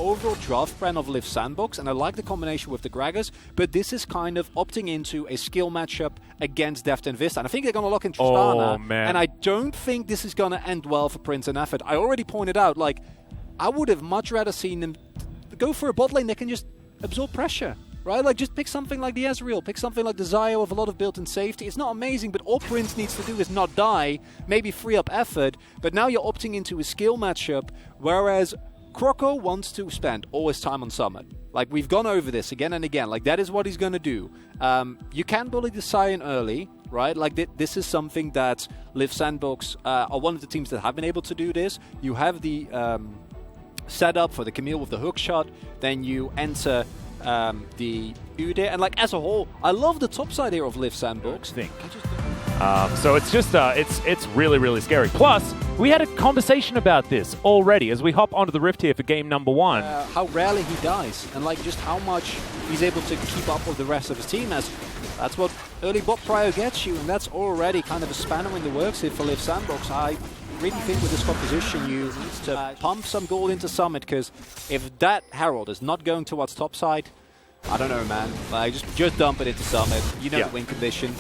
overall draft plan of Liv Sandbox, and I like the combination with the Gragas, but this is kind of opting into a skill matchup against Deft and Vista. And I think they're going to lock in Tristana, and I don't think this is going to end well for Prince and Effort. I already pointed out, like, I would have much rather seen them go for a bot lane that can just absorb pressure. Right? Like, just pick something like the Ezreal, pick something like the Xayah with a lot of built-in safety. It's not amazing, but all Prince needs to do is not die, maybe free up effort, but now you're opting into a skill matchup, whereas Croco wants to spend all his time on Summit. Like, we've gone over this again and again. Like, that is what he's going to do. You can bully the Sion early, right? Like, this is something that Liv Sandbox are one of the teams that have been able to do this. You have the setup for the Camille with the hook shot, then you enter the Udyr, and like as a whole, I love the top side here of Liv Sandbox. So it's just it's really, really scary. Plus, we had a conversation about this already as we hop onto the Rift here for game number 1. How rarely he dies, and like just how much he's able to keep up with the rest of his team. As that's what early bot prio gets you, and that's already kind of a spanner in the works here for Liv Sandbox. I really think with this composition you need to pump some gold into Summit, because if that Herald is not going towards top side, I don't know, man. Like, just dump it into Summit. You know the win condition.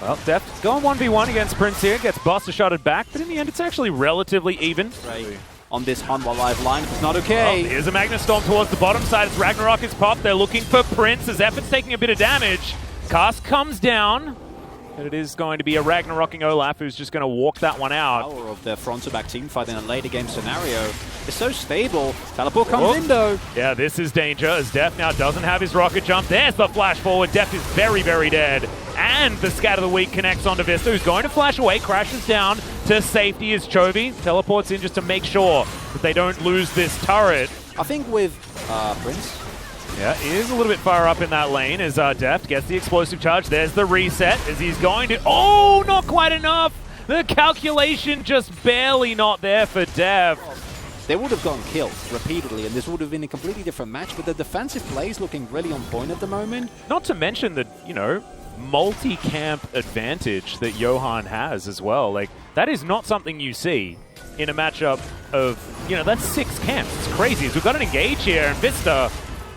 Well, Deft going 1v1 against Prince here, gets Buster shotted back, but in the end it's actually relatively even. Right. On this Hanwha Live line, it's not okay. Oh, here's a Magnet Storm towards the bottom side as Ragnarok is popped. They're looking for Prince as Effort's taking a bit of damage. Cast comes down. But it is going to be a Ragnarocking Olaf who's just going to walk that one out. The power of their front-to-back team fight in a later game scenario is so stable. Teleport comes in though. Yeah, this is danger as Deft now doesn't have his rocket jump. There's the flash forward. Deft is very, very dead. And the Scat of the Week connects onto Vista, who's going to flash away, crashes down to safety as Chovy teleports in just to make sure that they don't lose this turret. I think with Prince, yeah, he is a little bit far up in that lane as Deft gets the explosive charge. There's the reset as he's going to... Oh, not quite enough! The calculation just barely not there for Deft. They would have gone killed repeatedly, and this would have been a completely different match, but the defensive play is looking really on point at the moment. Not to mention the, you know, multi-camp advantage that Johan has as well. Like, that is not something you see in a matchup of, you know, that's 6 camps. It's crazy. As we've got an engage here, and Vista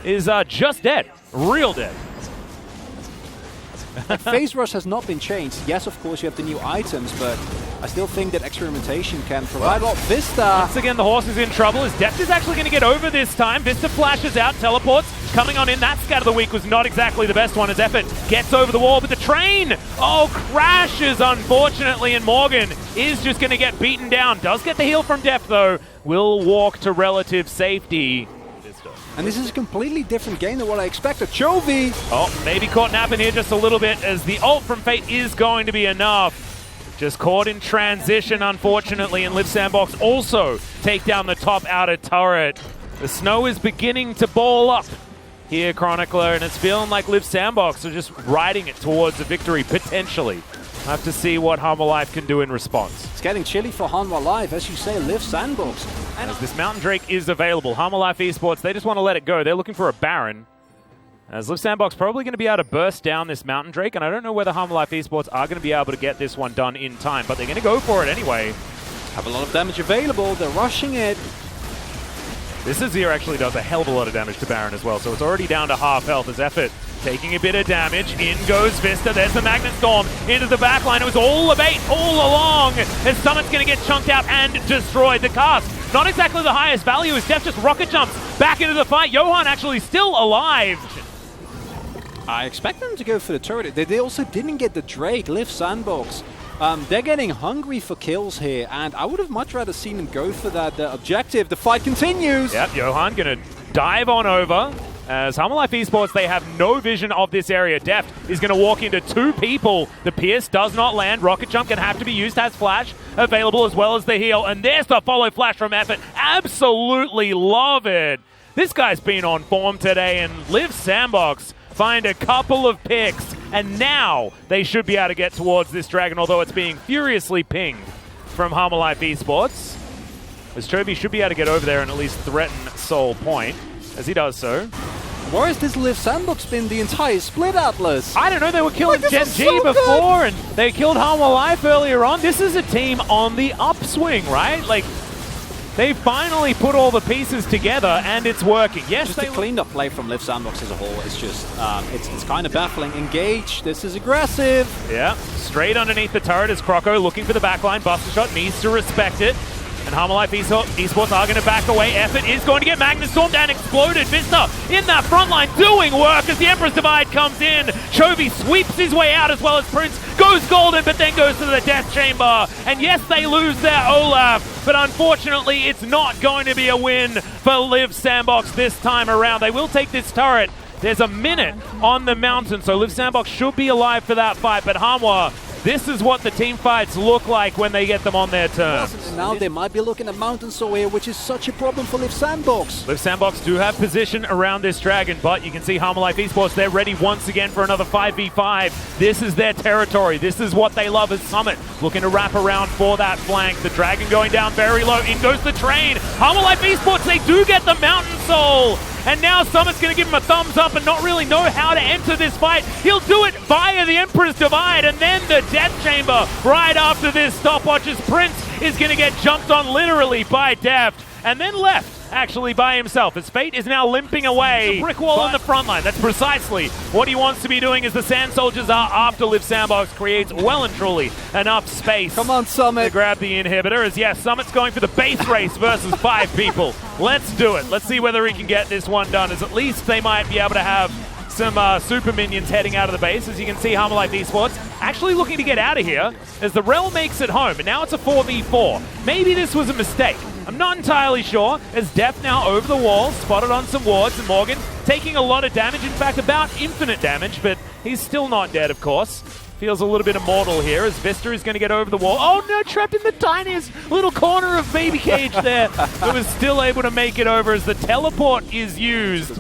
is just dead. Real dead. Phase Rush has not been changed. Yes, of course, you have the new items, but I still think that experimentation can provide a lot. Vista! Once again, the horse is in trouble as Deft is actually going to get over this time. Vista flashes out, teleports, coming on in. That Scat of the Week was not exactly the best one as Effort gets over the wall, but the train, crashes, unfortunately, and Morgan is just going to get beaten down. Does get the heal from Deft, though. Will walk to relative safety. And this is a completely different game than what I expected. Chovy! Oh, maybe caught napping here just a little bit as the ult from Fate is going to be enough. Just caught in transition, unfortunately, and Liv Sandbox also take down the top outer turret. The snow is beginning to ball up here, Chronicler, and it's feeling like Liv Sandbox are just riding it towards a victory, potentially. We'll have to see what Hanwha Live can do in response. It's getting chilly for Hanwha Live, as you say, Liv Sandbox. And as this Mountain Drake is available, Hanwha Live Esports, they just want to let it go. They're looking for a Baron. As Liv Sandbox probably going to be able to burst down this Mountain Drake, and I don't know whether Hanwha Live Esports are going to be able to get this one done in time, but they're going to go for it anyway. Have a lot of damage available, they're rushing it. This Azir actually does a hell of a lot of damage to Baron as well, so it's already down to half health as Effort taking a bit of damage. In goes Vista. There's the Magnet Storm into the backline. It was all a bait all along. And Summit's going to get chunked out and destroyed. The cast, not exactly the highest value, as Deft just rocket jumps back into the fight. Johan actually still alive. I expect them to go for the turret. They also didn't get the Drake. Liv Sandbox. They're getting hungry for kills here, and I would have much rather seen them go for that objective. The fight continues. Yep, Johan going to dive on over. As Hanwha Live Esports, they have no vision of this area. Deft is going to walk into 2 people. The Pierce does not land. Rocket Jump going to have to be used. Has Flash available as well as the heal. And there's the follow flash from Effort. Absolutely love it. This guy's been on form today, and Liv Sandbox find a couple of picks. And now they should be able to get towards this dragon, although it's being furiously pinged from Hanwha Live Esports. As Chovy should be able to get over there and at least threaten Soul Point. As he does so. Where has this Liv Sandbox been the entire split, Atlas? I don't know, they were killing Gen G before, and they killed Hanwha Live earlier on. This is a team on the upswing, right? Like, They finally put all the pieces together, and it's working. Yes, just the cleaned up play from Liv Sandbox as a whole is just, it's kind of baffling. Engage, this is aggressive. Yeah, straight underneath the turret is Croco looking for the backline. Buster Shot needs to respect it. And Harmalife Esports are going to back away. Effort is going to get Magnus Stormed and exploded. Vista in that front line doing work as the Emperor's Divide comes in. Chovy sweeps his way out as well as Prince goes golden, but then goes to the Death Chamber. And yes, they lose their Olaf, but unfortunately it's not going to be a win for Liv Sandbox this time around. They will take this turret. There's a minute on the mountain, so Liv Sandbox should be alive for that fight, but Hanwha, this is what the team fights look like when they get them on their terms. And now they might be looking at Mountain Soul here, which is such a problem for Liv Sandbox. Liv Sandbox do have position around this dragon, but you can see Harmalife Esports, they're ready once again for another 5v5. This is their territory. This is what they love as Summit. Looking to wrap around for that flank. The dragon going down very low. In goes the train. Harmalife Esports, they do get the Mountain Soul. And now Summit's going to give him a thumbs up and not really know how to enter this fight. He'll do it via the Emperor's Divide and then the Death Chamber right after this stopwatch as Prince is going to get jumped on literally by Deft and then left actually by himself as Fate is now limping away. It's a brick wall on the front line. That's precisely what he wants to be doing as the Sand Soldiers are after Liv Sandbox creates well and truly enough space. Come on, Summit. To grab the inhibitor as yes, Summit's going for the base race versus 5 people. Let's do it. Let's see whether he can get this one done as at least they might be able to have some super minions heading out of the base. As you can see, Harmalife Esports actually looking to get out of here as the Rel makes it home, and now it's a 4v4. Maybe this was a mistake. I'm not entirely sure, as Deft now over the wall, spotted on some wards, and Morgan taking a lot of damage, in fact about infinite damage, but he's still not dead, of course. Feels a little bit immortal here as Vista is going to get over the wall. Oh no, trapped in the tiniest little corner of Baby Cage there, but was still able to make it over as the teleport is used.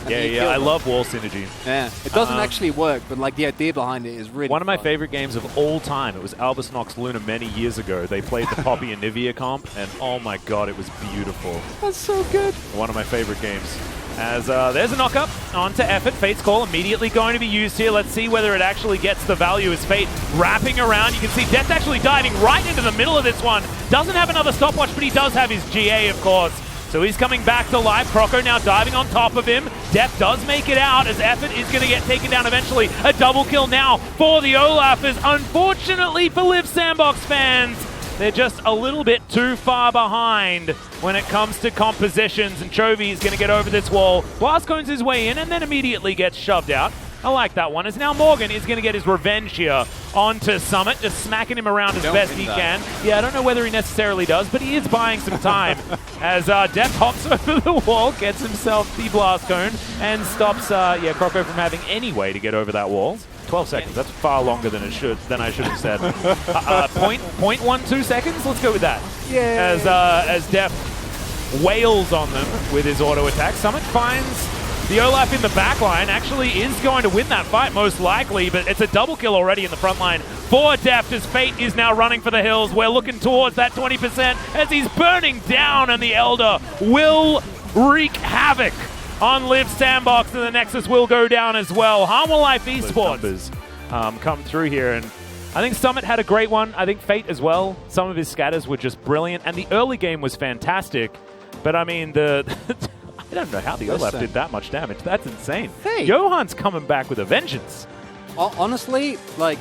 Yeah, I love wall synergy. Yeah, it doesn't actually work, but like the idea behind it is really one of my fun. favorite games of all time. It was Albus Nox Luna many years ago. They played the Poppy and Nivea comp, and oh my god, it was beautiful. That's so good. One of my favorite games. As there's a knock-up onto Effort. Fate's Call immediately going to be used here. Let's see whether it actually gets the value as Fate wrapping around. You can see Death actually diving right into the middle of this one. Doesn't have another stopwatch, but he does have his GA, of course. So he's coming back to life. Croco now diving on top of him. Death does make it out as Effort is going to get taken down eventually. A double kill now for the Olaf is unfortunately for Liv Sandbox fans. They're just a little bit too far behind when it comes to compositions, and Chovy is going to get over this wall. Blast cones his way in and then immediately gets shoved out. I like that one, as now Morgan is going to get his revenge here onto Summit, just smacking him around as best he can. Yeah, I don't know whether he necessarily does, but he is buying some time as Deft hops over the wall, gets himself the blast cone, and stops Croco from having any way to get over that wall. 12 seconds, that's far longer than I should have said. 0.12 seconds, let's go with that. Yeah. As Deft wails on them with his auto attack. Summit finds the Olaf in the back line, actually is going to win that fight most likely, but it's a double kill already in the front line for Deft as Fate is now running for the hills. We're looking towards that 20% as he's burning down, and the Elder will wreak havoc on Liv Sandbox, and the Nexus will go down as well. Harmalife Esports come through here, and I think Summit had a great one. I think Fate as well. Some of his scatters were just brilliant, and the early game was fantastic, but I mean, I don't know how the Olaf did that much damage. That's insane. Hey. Johan's coming back with a vengeance. Honestly, like,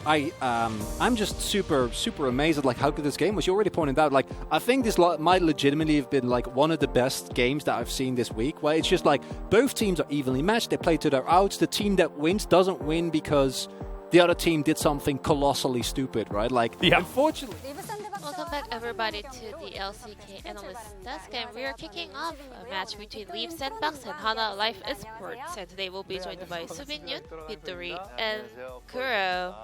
I'm just super amazed at like how good this game was. You already pointed out, like, I think this might legitimately have been like one of the best games that I've seen this week, where it's just like both teams are evenly matched. They play to their outs. The team that wins doesn't win because the other team did something colossally stupid, right? Like, unfortunately. Welcome back everybody to the LCK Analyst Desk, and we are kicking off a match between Liv Sandbox and Hanwha Esports, and today we'll be joined by Subin-Yun, Midori, and Kuro.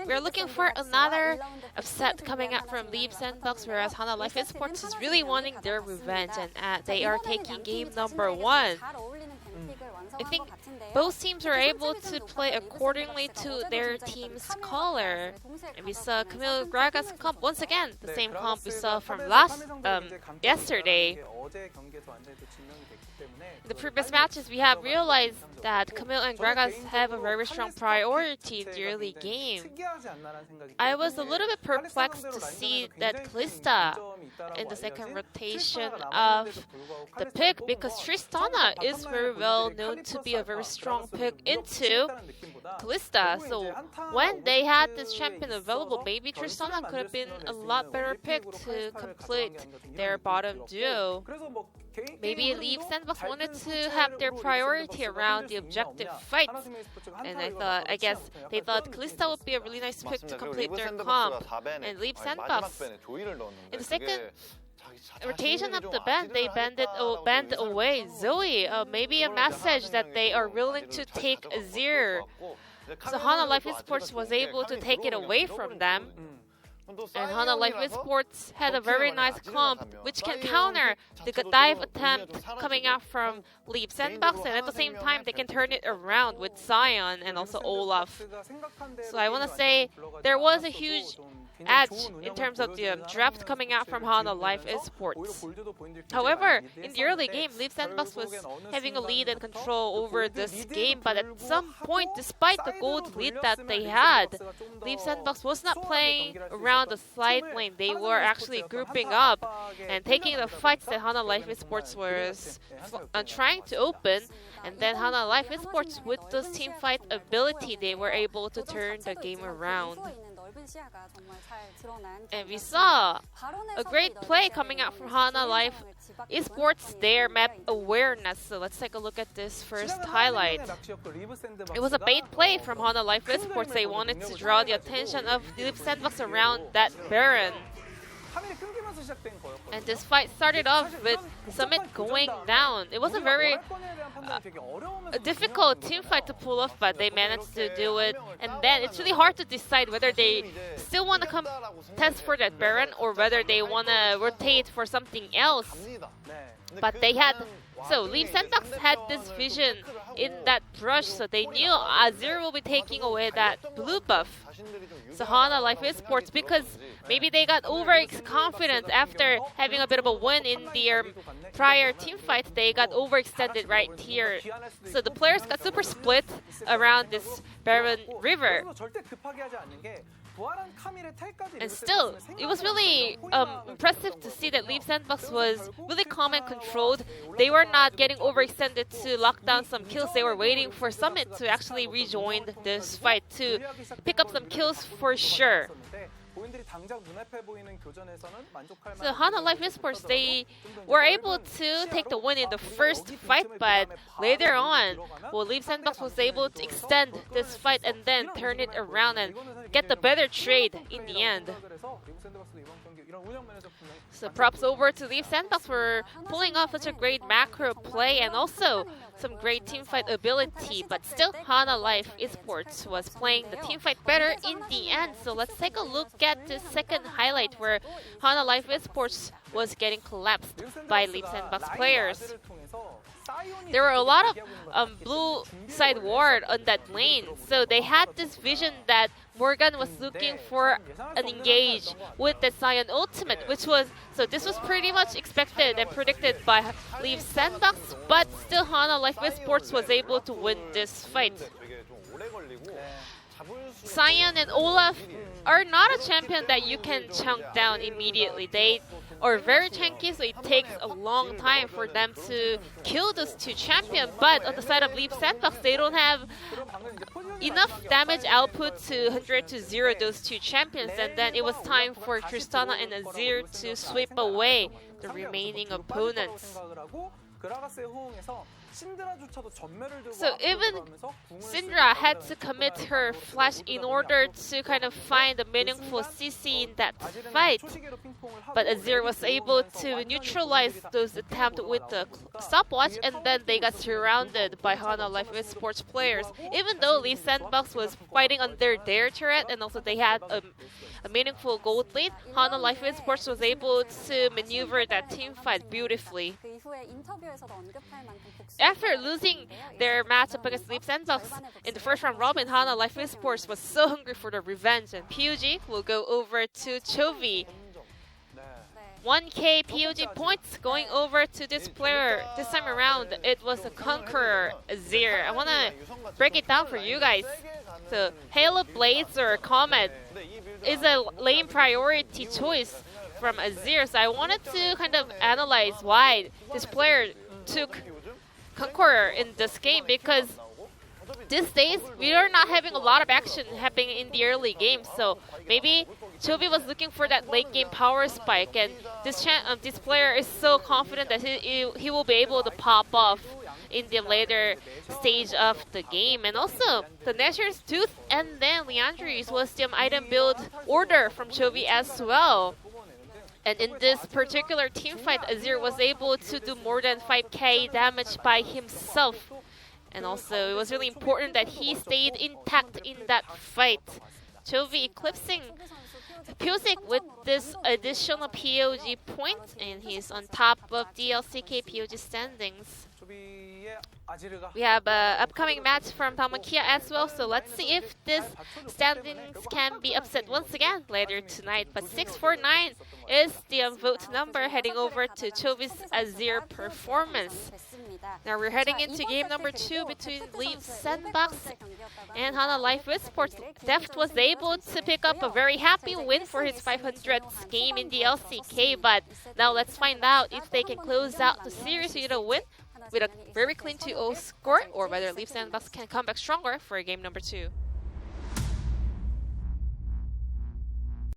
We're looking for another upset coming up from Liv Sandbox, whereas Hanwha Esports is really wanting their revenge, and they are taking game number 1. I think both teams are able to play accordingly to their team's color. And we saw Camille Graga's comp once again, the same comp we saw from yesterday. In the previous matches, we have realized that Camille and Gragas have a very strong priority in the early game. I was a little bit perplexed to see that Kalista in the second rotation of the pick, because Tristana is very well known to be a very strong pick into Kalista. So when they had this champion available, maybe Tristana could have been a lot better pick to complete their bottom duo. Maybe Leaf Sandbox wanted to have their priority around the objective fights, and I guess they thought Kalista would be a really nice pick to complete their comp. And Leaf Sandbox, in the second rotation of the band, they banned away Zoe. Maybe a message that they are willing to take Azir. So Hana Life Esports was able to take it away from them. And Hana Life Esports had a very nice comp which can counter the dive attempt coming out from Leap Sandbox, and at the same time they can turn it around with Sion and also Olaf. So I want to say there was a huge edge in terms of the draft coming out from Hana Life Esports. However, in the early game, Leaf Sandbox was having a lead and control over this game, but at some point, despite the gold lead that they had, Leaf Sandbox was not playing around the side lane. They were actually grouping up and taking the fights that Hana Life Esports was trying to open, and then Hana Life Esports, with this team fight ability, they were able to turn the game around. And we saw a great play coming out from Hana Life Esports, their map awareness. So let's take a look at this first highlight. It was a bait play from Hana Life Esports. They wanted to draw the attention of Leaf Sandbox around that Baron. And this fight started off with Summit going down. It was a very difficult team fight to pull off, but they managed to do it. And then it's really hard to decide whether they still want to contest for that Baron or whether they want to rotate for something else. But they had... So Leaf Sandbox had this vision in that brush, so they knew Azir will be taking away that blue buff. So Hana Life Esports, because maybe they got overconfident after having a bit of a win in their prior team fight, they got overextended right here. So the players got super split around this Baron River. And still, it was really impressive to see that Leaf Sandbox was really calm and controlled. They were not getting overextended to lock down some kills. They were waiting for Summit to actually rejoin this fight to pick up some kills for sure. So Hana Life Esports, they were able to take the win in the first fight, but later on, Leaf Sandbox was able to extend this fight and then turn it around and get the better trade in the end. So props over to Leaf Sandbox for pulling off such a great macro play and also some great teamfight ability, but still Hana Life Esports was playing the teamfight better in the end. So let's take a look at the second highlight where Hana Life Esports was getting collapsed by Leaf Sandbox players. There were a lot of blue side ward on that lane, so they had this vision that Morgan was looking for an engage with the Sion ultimate, which was, so this was pretty much expected and predicted by Leaf Sandbox, but still Hana Life Esports was able to win this fight. Sion and Olaf are not a champion that you can chunk down immediately. They are very tanky, so it takes a long time for them to kill those two champions. But on the side of Leap Sandbox, they don't have enough damage output to 100 to 0 those two champions. And then it was time for Tristana and Azir to sweep away the remaining opponents. So even Syndra had to commit her flash in order to kind of find a meaningful CC in that fight. But Azir was able to neutralize those attempts with the stopwatch, and then they got surrounded by Hana Life Esports players. Even though Leaf Sandbox was fighting under their turret and also they had a meaningful gold lead, Hana Life Esports was able to maneuver that team fight beautifully. After losing their matchup against Leaf Sandbox in the first round robin, Hana Life Esports was so hungry for the revenge, and PUG will go over to Chovy. 1K POG points going over to this player. This time around, it was a Conqueror Azir. I want to break it down for you guys. So Halo Blades or Comet is a lane priority choice from Azir. So I wanted to kind of analyze why this player took Conqueror in this game, because these days we are not having a lot of action happening in the early game. So maybe Chovy was looking for that late game power spike, and this player is so confident that he will be able to pop off in the later stage of the game. And also, the Nashor's Tooth and then Leandri's was the item build order from Chovy as well. And in this particular team fight, Azir was able to do more than 5k damage by himself. And also, it was really important that he stayed intact in that fight. Chovy eclipsing Pusick with this additional POG point, and he's on top of the LCK POG standings. We have an upcoming match from Damakia as well, so let's see if this standings can be upset once again later tonight. But 649 is the vote number heading over to Chovy's Azir performance. Now we're heading into game number 2 between Leaf Sandbox and Hana Life Esports. Deft was able to pick up a very happy win for his 500th game in the LCK, but now let's find out if they can close out the series with a win with a very clean 2-0 score, or whether Leaf Sandbox can come back stronger for game number 2.